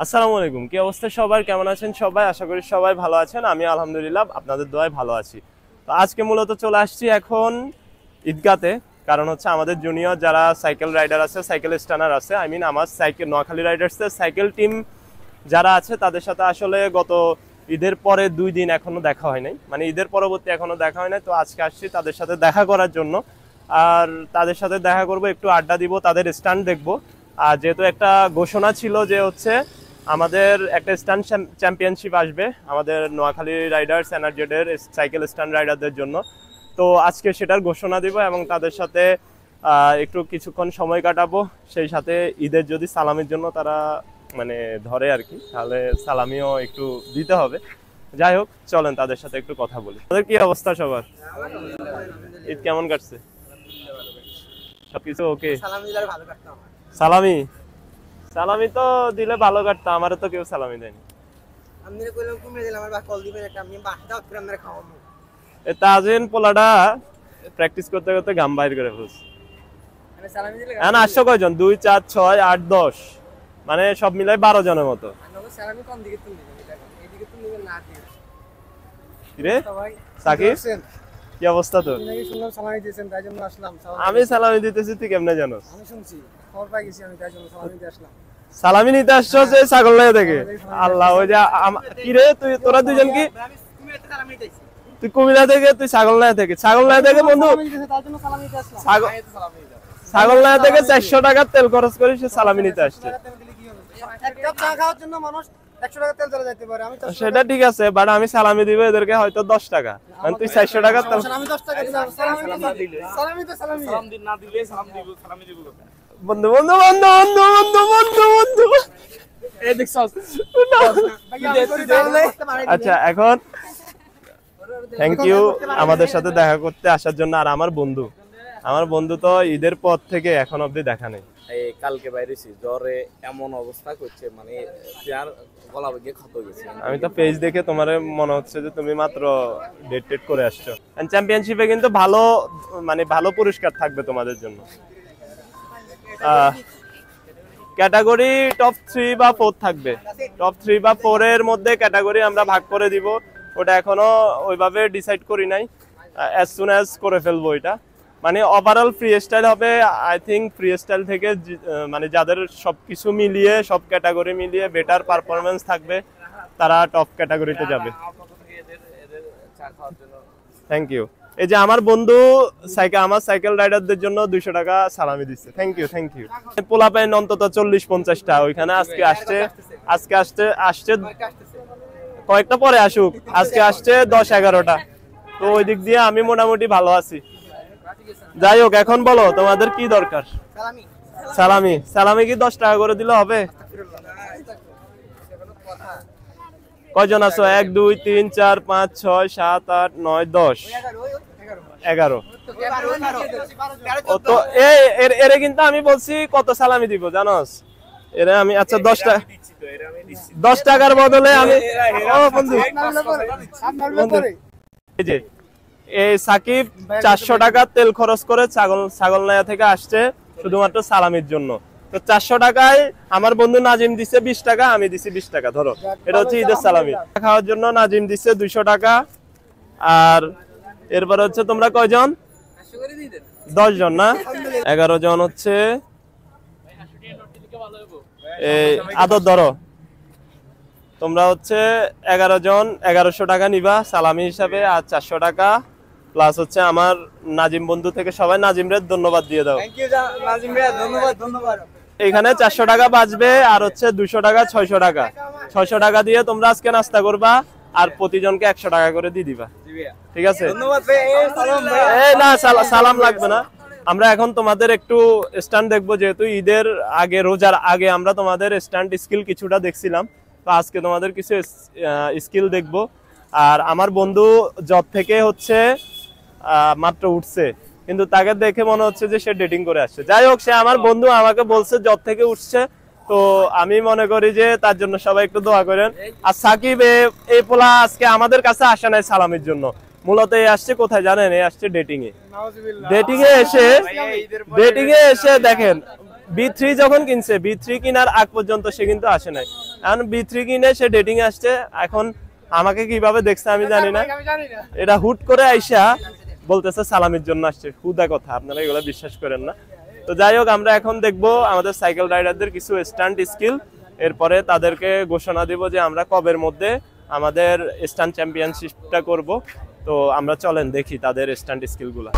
আসসালামু আলাইকুম। কি অবস্থা সবার, কেমন আছেন সবাই? আশা করি সবাই ভালো আছেন। আমি আলহামদুলিল্লাহ আপনাদের দোয়ায় ভালো আছি। তো আজকে মূলত চলে আসছি এখন ঈদগাতে, কারণ হচ্ছে আমাদের জুনিয়র যারা সাইকেল রাইডার আছে, সাইকেল স্টানার আছে, আমার সাইকেল নোয়াখালী রাইডার্সের সাইকেল টিম যারা আছে তাদের সাথে আসলে গত ঈদের পরে 2 দিন এখনো দেখা হয় নাই, মানে ঈদের পরবর্তী এখনো দেখা হয় নাই। তো আজকে আসছি তাদের সাথে দেখা করার জন্য, আর তাদের সাথে দেখা করব, একটু আড্ডা দিব, তাদের স্টান্ট দেখব। আর যেহেতু একটা ঘোষণা ছিল যে হচ্ছে আমাদের একটা স্টান্ট চ্যাম্পিয়নশিপ আসবে আমাদের নোয়াখালী রাইডার্স এনার্জেডের সাইকেল স্টান্ট রাইডারদের জন্য, তো আজকে সেটার ঘোষণা দিব এবং তাদের সাথে একটু কিছুক্ষণ সময় কাটাবো। সেই সাথে ঈদের যদি সালামির জন্য তারা মানে ধরে আর কি, তাহলে সালামিও একটু দিতে হবে। যাই হোক, চলেন তাদের সাথে একটু কথা বলি। তাদের কি অবস্থা সবার? ঈদ কেমন কাটছে? সবকিছু ওকে? সালামি সালামি তো দিলে ভালো কাটতো, আমারও তো কেউ সালামি দেয়নি। তাজিন পোলাটা প্র্যাকটিস করতে করতে গাম বাইর করে ফেলছে। আসছো কয়জন? 2 4 6 8 10, মানে সব মিলাই 12 জনের মতো। সাকিব, কি অবস্থা তোর? আমি সালামি দিতেছি, তুই কেমনে জানোস? সালামি নিতে আসছো যে ছাগলনাইয়া থেকে? আল্লাহ, ওই যে কি রে তুই, তোরা দুজন কি? তুই কুমিল্লা থেকে, তুই ছাগলনাইয়া থেকে? ছাগলনাইয়া থেকে বন্ধু, ছাগলনাইয়া থেকে 400 টাকা তেল খরচ করে সে সালামি নিতে আসছে। সেটা ঠিক আছে, বাট আমি সালামি দিব এদেরকে হয়তো 10 টাকা, কারণ তুই 400 টাকা তেল। বন্ধু বন্ধু বন্ধু বন্ধু বন্ধু বন্ধু বন্ধু আচ্ছা, এখন থ্যাংক ইউ আমাদের সাথে দেখা করতে আসার জন্য। আর আমার বন্ধু তো ঈদের পর থেকে এখন অবধি দেখা নেই। কালকে বাইরেছি, জ্বরে এমন অবস্থা করছে, মানে গলা বেগে ক্ষত গেছে। আমি তো পেজ দেখে তোমার মনে হচ্ছে যে তুমি মাত্র ডেট করে আসছো। চ্যাম্পিয়নশিপে কিন্তু ভালো, মানে ভালো পুরস্কার থাকবে তোমাদের জন্য। ক্যাটাগরি টপ 3 বা 4 থাকবে। টপ 3 বা 4 এর মধ্যে ক্যাটাগরি আমরা ভাগ করে দিব, ওটা এখনো ওইভাবে ডিসাইড করি নাই। অ্যাজ সুন অ্যাজ করে ফেলবো এটা। মানে ওভারঅল ফ্রি স্টাইল হবে, আই থিঙ্ক ফ্রি স্টাইল থেকে মানে যাদের সবকিছু মিলিয়ে, সব ক্যাটাগরি মিলিয়ে বেটার পারফরমেন্স থাকবে তারা টপ ক্যাটাগরিতে যাবে। Thank you. এই যে আমার বন্ধু আমার সাইকেল রাইডারদের জন্য 200 টাকা সালামি দিচ্ছে। Thank you. পোলা পাইন অন্তত 40-50টা ওইখানে আজকে আসছে কয়েকটা পরে আসুক, আজকে আসছে 10-11টা। তো ওই দিক দিয়ে আমি মোটামুটি ভালো আছি। যাই হোক, এখন বলো তোমাদের কি দরকার? সালামি কি 10 টাকা করে দিলে হবে? কয়জন আছো? 1 2 3 4 5 6 7 8 9 10 11। তো এরে কিন্তু আমি বলছি কত সালামি দিব জানোস? এরে আমি আচ্ছা 10 টাকার বদলে আমি এই যে এই সাকিব 400 টাকা তেল খরচ করে ছাগলনাইয়া থেকে আসছে শুধুমাত্র সালামির জন্য। তো 400 টাকায় আমার বন্ধু নাজিম দিচ্ছে 20 টাকা, আমি দিছি 20 টাকা। ধরো এটা হচ্ছে ঈদের সালামি। খাওয়ার জন্য নাজিম দিচ্ছে 200 টাকা। আর এরপর হচ্ছে তোমরা কয়জন? 10 জন না? 11 জন হচ্ছে এই আদর। ধরো তোমরা হচ্ছে 11 জন, 1100 টাকা নিবা সালামি হিসাবে। আর 400 টাকা প্লাস হচ্ছে আমার নাজিম বন্ধু থেকে সবাই নাজিমরে ধন্যবাদ দিয়ে দাও। এখানে 400 টাকা বাঁচবে, আর হচ্ছে 200 টাকা 600 টাকা। 600 টাকা দিয়ে তোমরা আজকে নাস্তা করবা, আর প্রতিজনকে 100 টাকা করে দিয়ে দিবা। ঠিক আছে? না, সালাম লাগবে না। আমরা এখন তোমাদের একটু স্ট্যান্ড দেখবো, যেহেতু ঈদের আগে, রোজার আগে আমরা তোমাদের স্ট্যান্ড স্কিল কিছুটা দেখছিলাম। তো আজকে তোমাদের কিছু স্কিল দেখবো। আর আমার বন্ধু জব থেকে হচ্ছে মাত্র উঠছে, কিন্তু তাকে দেখে মনে হচ্ছে যে সে ডেটিং করে আসছে। যাই হোক, সে আমার বন্ধু, আমাকে বলছে জব থেকে উঠছে। তো আমি মনে করি যে তার জন্য সবাই একটু দোয়া করেন। আর সাকিব এই পোলা আজকে আমাদের কাছে আসে নাই সালামির জন্য, মূলত এই আসছে কোথায় জানেন? এই আসছে ডেটিং এ এসে দেখেন B3 যখন কিনছে, B3 কিনার আগ পর্যন্ত সে কিন্তু আসে নাই। এখন B3 কিনে সে ডেটিং আসছে, এখন আমাকে কিভাবে দেখছে আমি জানি না, এটা হুট করে আইসা বলতেছে সালামির জন্য আসছে। হুদা কথা, আপনারা এগুলো বিশ্বাস করেন না। তো যাই হোক, আমরা এখন দেখবো আমাদের সাইকেল রাইডারদের কিছু স্টান্ট স্কিল, এরপরে তাদেরকে ঘোষণা দিব যে আমরা কবের মধ্যে আমাদের স্টান্ট চ্যাম্পিয়নশিপটা করব। তো আমরা চলেন দেখি তাদের স্টান্ট স্কিলগুলো।